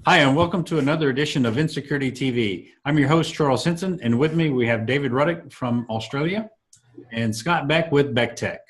Hi, and welcome to another edition of InSecurITy TV. I'm your host, Charles Henson, and with me we have David Ruddick from Australia and Scott Beck with Beck Tech.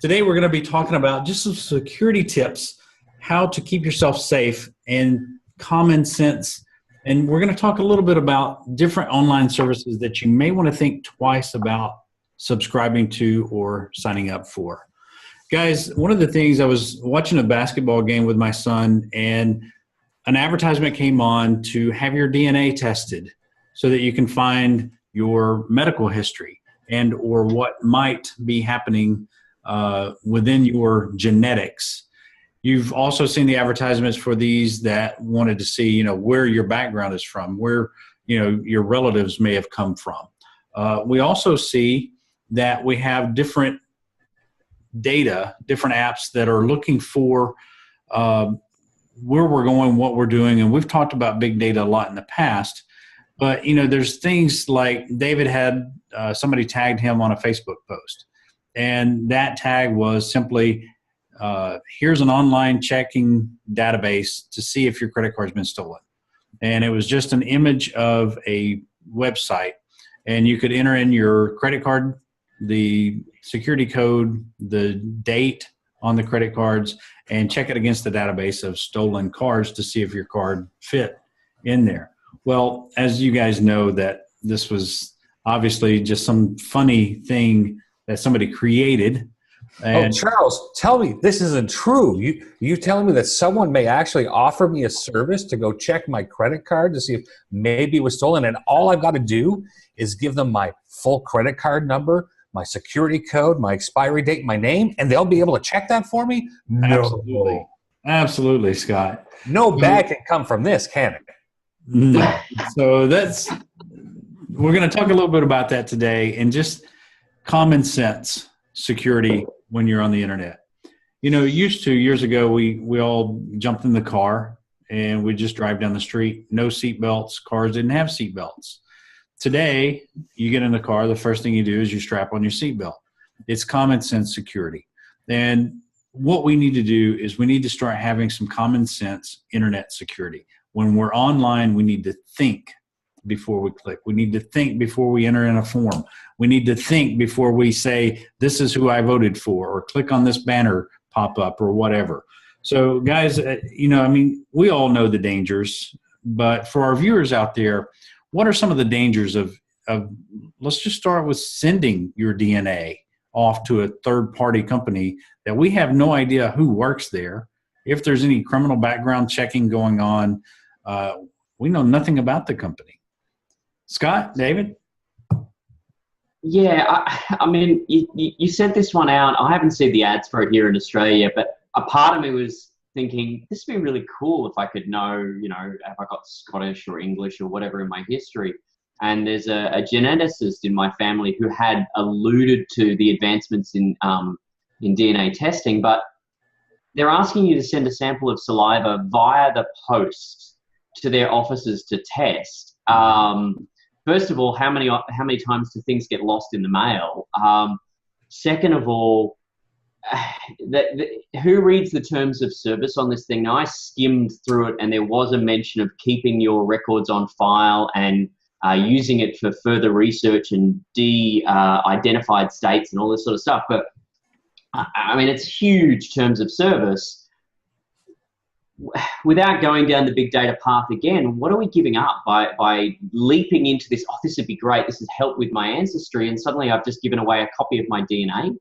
Today we're going to be talking about just some security tips, how to keep yourself safe and common sense. And we're going to talk a little bit about different online services that you may want to think twice about subscribing to or signing up for. Guys, one of the things, I was watching a basketball game with my son, and an advertisement came on to have your DNA tested so that you can find your medical history and or what might be happening within your genetics. You've also seen the advertisements for these that wanted to see, where your background is from, where, your relatives may have come from. We also see that we have different data, different apps that are looking for where we're going, what we're doing. And we've talked about big data a lot in the past, but there's things like David had somebody tagged him on a Facebook post, and that tag was simply, here's an online checking database to see if your credit card's been stolen. And it was just an image of a website, and you could enter in your credit card, the security code, the date on the credit cards, and check it against the database of stolen cards to see if your card fit in there. Well, as you guys know, that this was obviously just some funny thing that somebody created. And Charles, tell me this isn't true. You telling me that someone may actually offer me a service to go check my credit card to see if maybe it was stolen, and all I've got to do is give them my full credit card number, my security code, my expiry date, my name, and they'll be able to check that for me? No. Absolutely, Scott. No bad can come from this, can it? No. So we're going to talk a little bit about that today, and just common sense security when you're on the internet. Years ago, we all jumped in the car and we just drive down the street. No seat belts. Cars didn't have seat belts. Today, you get in the car, the first thing you do is you strap on your seatbelt. It's common sense security. And what we need to do is we need to start having some common sense internet security. When we're online, we need to think before we click. We need to think before we enter in a form. We need to think before we say, this is who I voted for, or click on this banner pop up or whatever. So guys, we all know the dangers, but for our viewers out there, what are some of the dangers of let's just start with sending your DNA off to a third-party company that we have no idea who works there, if there's any criminal background checking going on. We know nothing about the company. Scott, David? Yeah, you sent this one out. I haven't seen the ads for it here in Australia, but a part of me was thinking, this would be really cool if I could know, if I got Scottish or English or whatever in my history. And there's a geneticist in my family who had alluded to the advancements in DNA testing, but they're asking you to send a sample of saliva via the post to their offices to test. First of all, how many times do things get lost in the mail? Second of all, who reads the terms of service on this thing? Now, I skimmed through it, and there was a mention of keeping your records on file and using it for further research and identified states and all this sort of stuff. But it's huge terms of service. Without going down the big data path again, what are we giving up by leaping into this? Oh, this would be great. This has helped with my ancestry, and suddenly I've just given away a copy of my DNA.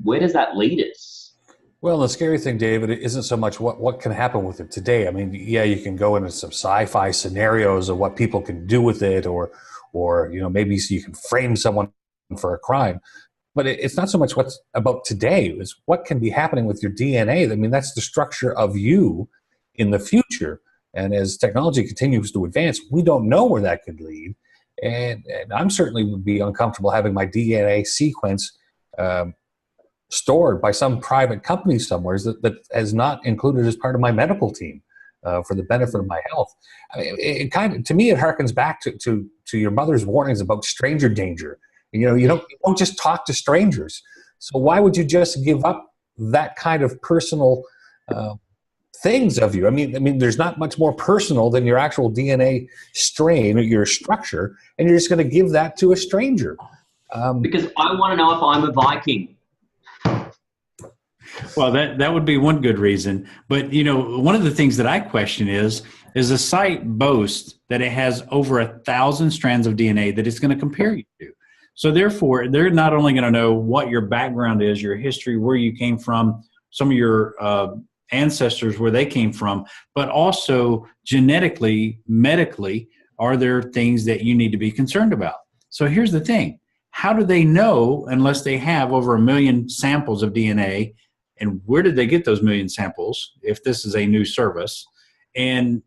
Where does that lead us? Well, the scary thing, David, isn't so much what can happen with it today. You can go into some sci-fi scenarios of what people can do with it, or maybe you can frame someone for a crime. But it's not so much what's about today. It's what can be happening with your DNA. That's the structure of you in the future. And as technology continues to advance, we don't know where that could lead. And I'm certainly would be uncomfortable having my DNA sequence stored by some private company somewhere that is not included as part of my medical team for the benefit of my health. To me, it harkens back to your mother's warnings about stranger danger. You don't just talk to strangers. So why would you just give up that kind of personal things of you. I mean, there's not much more personal than your actual DNA strain or your structure, and you're just going to give that to a stranger. Because I want to know if I'm a Viking. Well, that would be one good reason. But, one of the things that I question is a site boasts that it has over 1,000 strands of DNA that it's going to compare you to. So therefore, they're not only going to know what your background is, your history, where you came from, some of your ancestors, where they came from, but also genetically, medically, are there things that you need to be concerned about? So here's the thing. How do they know unless they have over 1 million samples of DNA? And where did they get those 1 million samples if this is a new service? And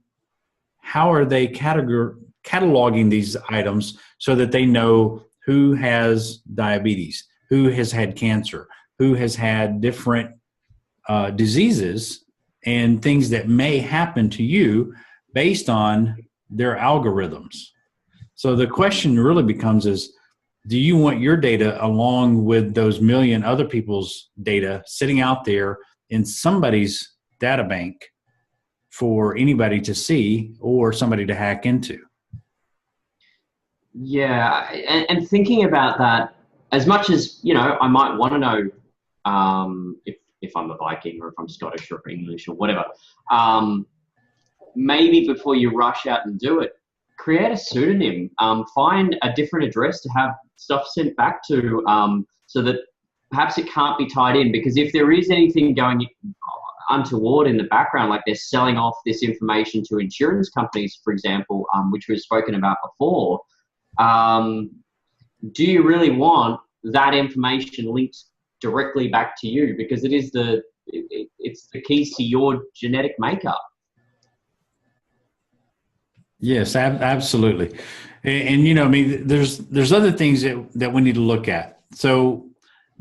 how are they cataloging these items so that they know who has diabetes, who has had cancer, who has had different diseases and things that may happen to you based on their algorithms? So the question really becomes is, do you want your data along with those 1 million other people's data sitting out there in somebody's data bank for anybody to see or somebody to hack into? Yeah, and thinking about that, as much as, I might want to know if I'm a Viking or if I'm Scottish or English or whatever, maybe before you rush out and do it, create a pseudonym, find a different address to have stuff sent back to, so that perhaps it can't be tied in, because if there is anything going untoward in the background, like they're selling off this information to insurance companies, for example, which we've spoken about before, do you really want that information linked directly back to you? Because it's the keys to your genetic makeup. Yes, absolutely. And there's other things that we need to look at. So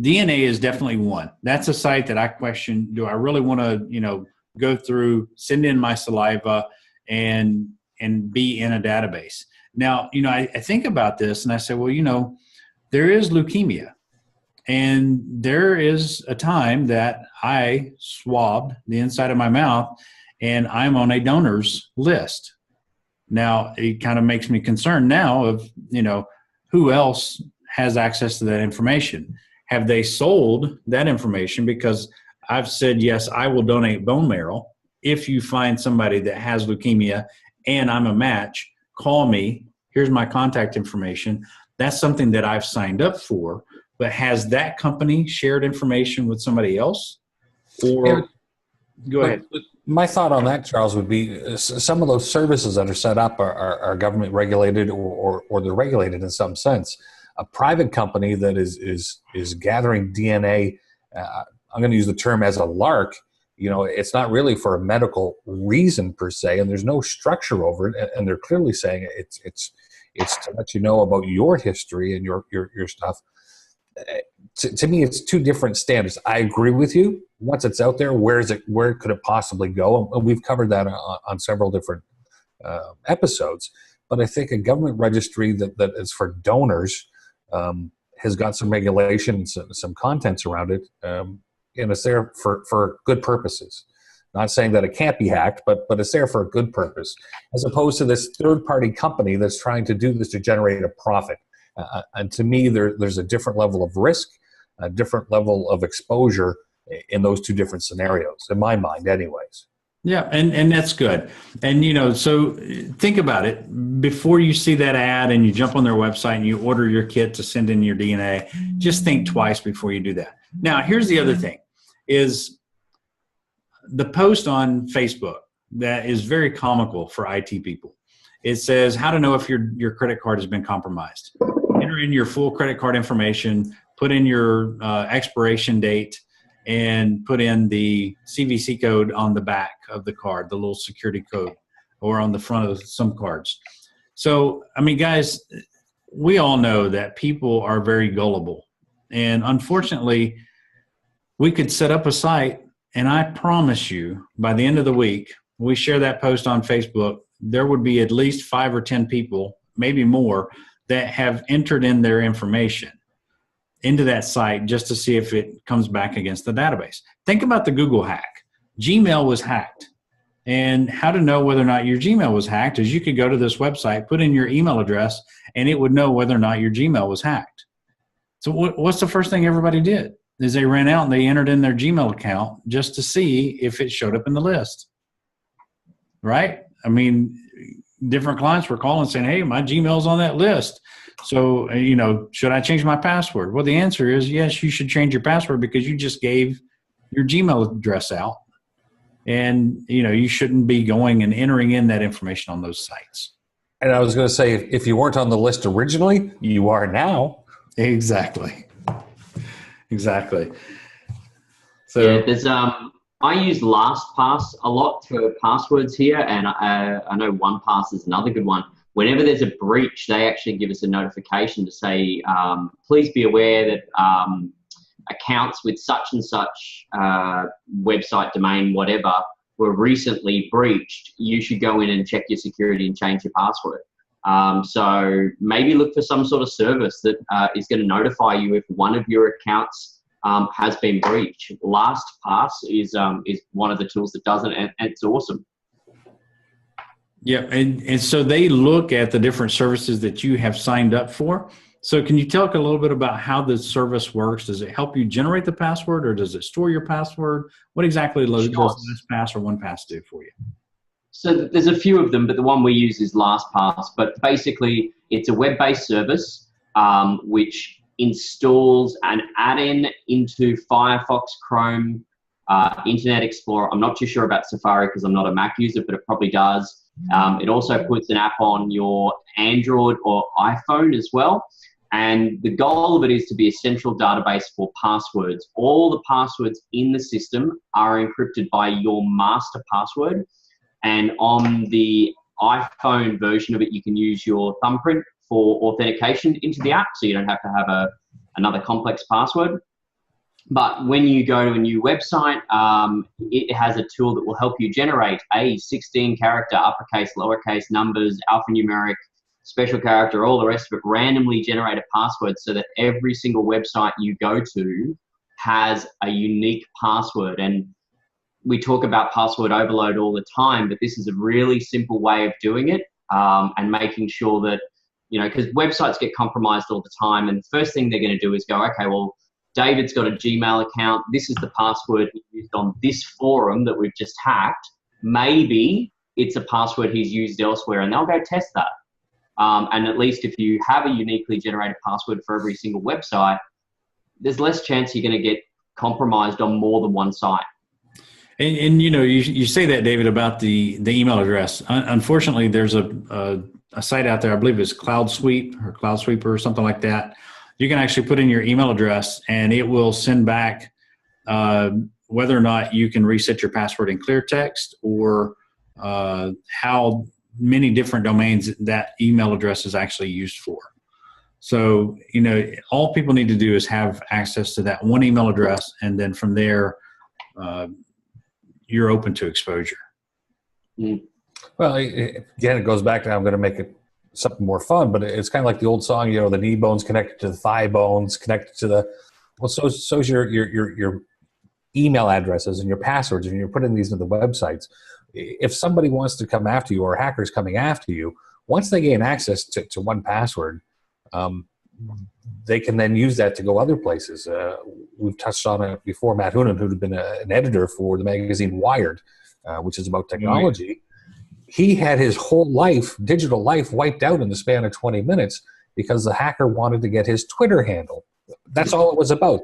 DNA is definitely one. That's a site that I question, do I really want to, go through, send in my saliva and be in a database? Now, I think about this and I say, well, there is leukemia. And there is a time that I swabbed the inside of my mouth and I'm on a donor's list. Now, it kind of makes me concerned now of, who else has access to that information? Have they sold that information? Because I've said, yes, I will donate bone marrow. If you find somebody that has leukemia and I'm a match, call me. Here's my contact information. That's something that I've signed up for. But has that company shared information with somebody else? Or go ahead. My thought on that, Charles, would be some of those services that are set up are government regulated or they're regulated in some sense. A private company that is gathering DNA, I'm going to use the term as a lark, it's not really for a medical reason per se, and there's no structure over it, and they're clearly saying it's to let you know about your history and your stuff. To me, it's two different standards. I agree with you. Once it's out there, where could it possibly go? And we've covered that on several different episodes. But I think a government registry that is for donors has got some regulations, some contents around it, and it's there for good purposes. Not saying that it can't be hacked, but it's there for a good purpose, as opposed to this third-party company that's trying to do this to generate a profit. And to me, there's a different level of risk, a different level of exposure in those two different scenarios, in my mind anyways. Yeah, and that's good. And, so think about it. Before you see that ad and you jump on their website and you order your kit to send in your DNA, just think twice before you do that. Now, here's the other thing, is the post on Facebook that is very comical for IT people. It says, how to know if your credit card has been compromised. Enter in your full credit card information, put in your expiration date, and put in the CVC code on the back of the card, the little security code, or on the front of some cards. So, guys, we all know that people are very gullible. And unfortunately, we could set up a site, and I promise you, by the end of the week, we share that post on Facebook, there would be at least 5 or 10 people, maybe more, that have entered in their information into that site just to see if it comes back against the database. Think about the Google hack. Gmail was hacked. And how to know whether or not your Gmail was hacked is you could go to this website, put in your email address, and it would know whether or not your Gmail was hacked. So what's the first thing everybody did? Is they ran out and they entered in their Gmail account just to see if it showed up in the list, right? I mean, different clients were calling saying, hey, my Gmail's on that list. So, should I change my password? Well, the answer is yes, you should change your password because you just gave your Gmail address out. And, you shouldn't be going and entering in that information on those sites. And I was going to say, if you weren't on the list originally, you are now. Exactly. So yeah, there's I use LastPass a lot for passwords here, and I know OnePass is another good one. Whenever there's a breach, they actually give us a notification to say, please be aware that accounts with such and such website, domain, whatever, were recently breached. You should go in and check your security and change your password. So maybe look for some sort of service that is going to notify you if one of your accounts has been breached. LastPass is one of the tools that does it, and it's awesome. Yeah, and so they look at the different services that you have signed up for. So can you talk a little bit about how the service works? Does it help you generate the password, or does it store your password? What exactly does LastPass or OnePass do for you? So there's a few of them, but the one we use is LastPass. But basically, it's a web-based service which installs an add-in into Firefox, Chrome, Internet Explorer. I'm not too sure about Safari because I'm not a Mac user, but it probably does. It also puts an app on your Android or iPhone as well. And the goal of it is to be a central database for passwords. All the passwords in the system are encrypted by your master password. And on the iPhone version of it, you can use your thumbprint for authentication into the app, so you don't have to have another complex password. But when you go to a new website, it has a tool that will help you generate a 16-character, uppercase, lowercase, numbers, alphanumeric, special character, all the rest of it, randomly generate a password so that every single website you go to has a unique password. And we talk about password overload all the time, but this is a really simple way of doing it and making sure that, because websites get compromised all the time, and the first thing they're going to do is go, okay, well, David's got a Gmail account. This is the password he used on this forum that we've just hacked. Maybe it's a password he's used elsewhere, and they'll go test that. And at least if you have a uniquely generated password for every single website, there's less chance you're going to get compromised on more than one site. And you say that, David, about the email address. Unfortunately, there's a site out there, I believe it's CloudSweeper or something like that. You can actually put in your email address, and it will send back whether or not you can reset your password in clear text, or how many different domains that email address is actually used for. So, all people need to do is have access to that one email address, and then from there, you're open to exposure. Well, again, it goes back to, I'm going to make it something more fun, but it's kind of like the old song, the knee bone's connected to the thigh bones, connected to the, well, so's your email addresses and your passwords, and you're putting these into the websites. If somebody wants to come after you, or a hacker's coming after you, once they gain access to OnePassword, they can then use that to go other places. We've touched on it before. Matt Hoonan, who had been an editor for the magazine Wired, which is about technology, he had his whole life, digital life, wiped out in the span of 20 minutes because the hacker wanted to get his Twitter handle. That's all it was about.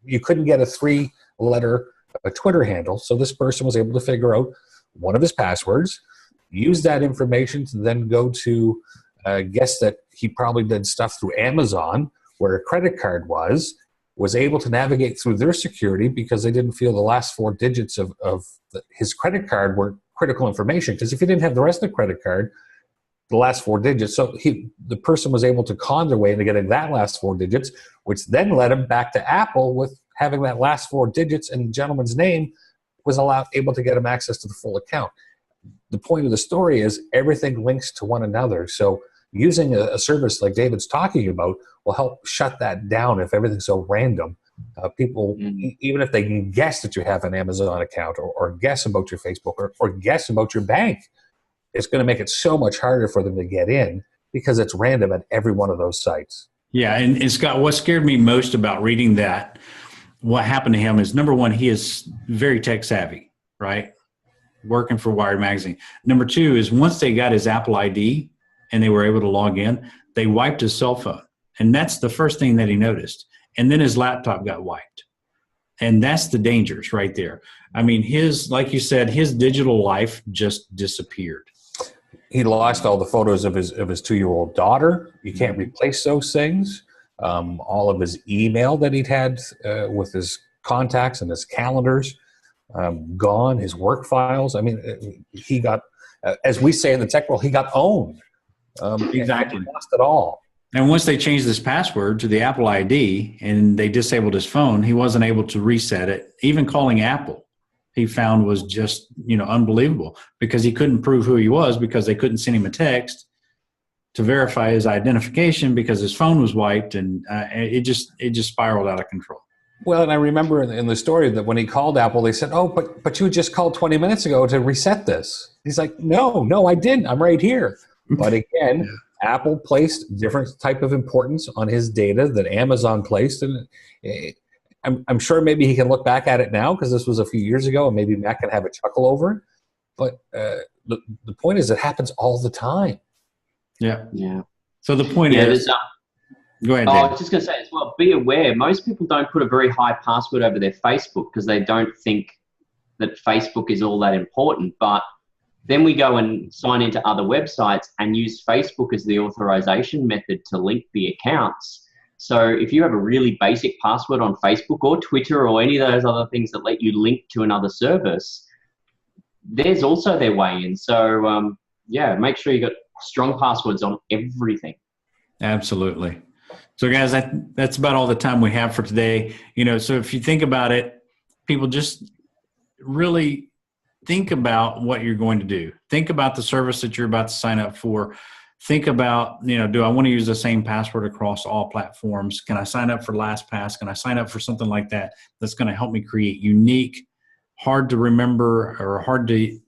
You couldn't get a 3-letter Twitter handle, so this person was able to figure out one of his passwords, use that information to then go to guess that he probably did stuff through Amazon, where a credit card was able to navigate through their security because they didn't feel the last 4 digits of his credit card were critical information. Because if he didn't have the rest of the credit card, the last 4 digits, so the person was able to con their way into getting that last 4 digits, which then led him back to Apple with having that last 4 digits, and the gentleman's name was able to get him access to the full account. The point of the story is everything links to one another. So using a service like David's talking about will help shut that down if everything's so random. People, even if they can guess that you have an Amazon account or guess about your Facebook or guess about your bank, it's going to make it so much harder for them to get in because it's random at every one of those sites. Yeah, and Scott, what scared me most about reading that, what happened to him is, number one, he is very tech savvy, right? Working for Wired Magazine. Number two is, once they got his Apple ID and they were able to log in, they wiped his cell phone. And that's the first thing that he noticed. And then his laptop got wiped. And that's the dangers right there. I mean, like you said, his digital life just disappeared. He lost all the photos of his 2-year-old daughter. You can't replace those things. All of his email that he'd had with his contacts and his calendars gone. His work files. I mean, he got, as we say in the tech world, he got owned. Exactly. He lost it all. And once they changed his password to the Apple ID and they disabled his phone, he wasn't able to reset it. Even calling Apple, he found, was just, unbelievable, because he couldn't prove who he was, because they couldn't send him a text to verify his identification because his phone was wiped, and it just spiraled out of control. Well, and I remember in the story that when he called Apple, they said, "Oh, but you just called 20 minutes ago to reset this." He's like, "No, I didn't. I'm right here." But again, yeah. Apple placed different type of importance on his data that Amazon placed, and I'm sure maybe he can look back at it now because this was a few years ago, and maybe Matt can have a chuckle over it. But the point is, it happens all the time. Yeah. Yeah. So the point is, go ahead, Dave. I was just going to say as well, be aware, most people don't put a very high password over their Facebook because they don't think that Facebook is all that important. But then we go and sign into other websites and use Facebook as the authorization method to link the accounts. So if you have a really basic password on Facebook or Twitter or any of those other things that let you link to another service, there's also their way in. So make sure you got strong passwords on everything. Absolutely. So guys, that's about all the time we have for today. So if you think about it, people, just really think about what you're going to do. Think about the service that you're about to sign up for. Think about, do I want to use the same password across all platforms? Can I sign up for LastPass? Can I sign up for something like that that's going to help me create unique, hard to remember, or hard to,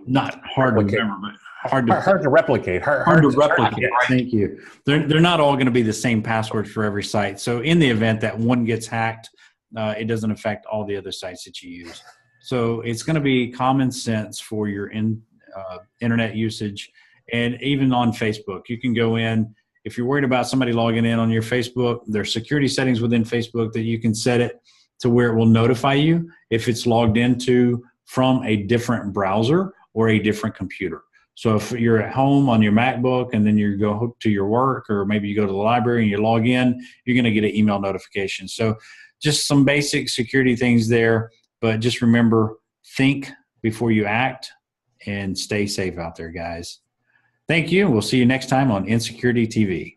not hard to remember, but hard to replicate. Hard to replicate. Thank you. They're not all going to be the same password for every site. So in the event that one gets hacked, it doesn't affect all the other sites that you use. So it's going to be common sense for your internet usage. And even on Facebook, you can go in. If you're worried about somebody logging in on your Facebook, there's security settings within Facebook that you can set it to where it will notify you if it's logged into from a different browser or a different computer. So if you're at home on your MacBook and then you go to your work, or maybe you go to the library and you log in, you're going to get an email notification. So just some basic security things there. But just remember, think before you act, and stay safe out there, guys. Thank you. We'll see you next time on InSecurITy.TV.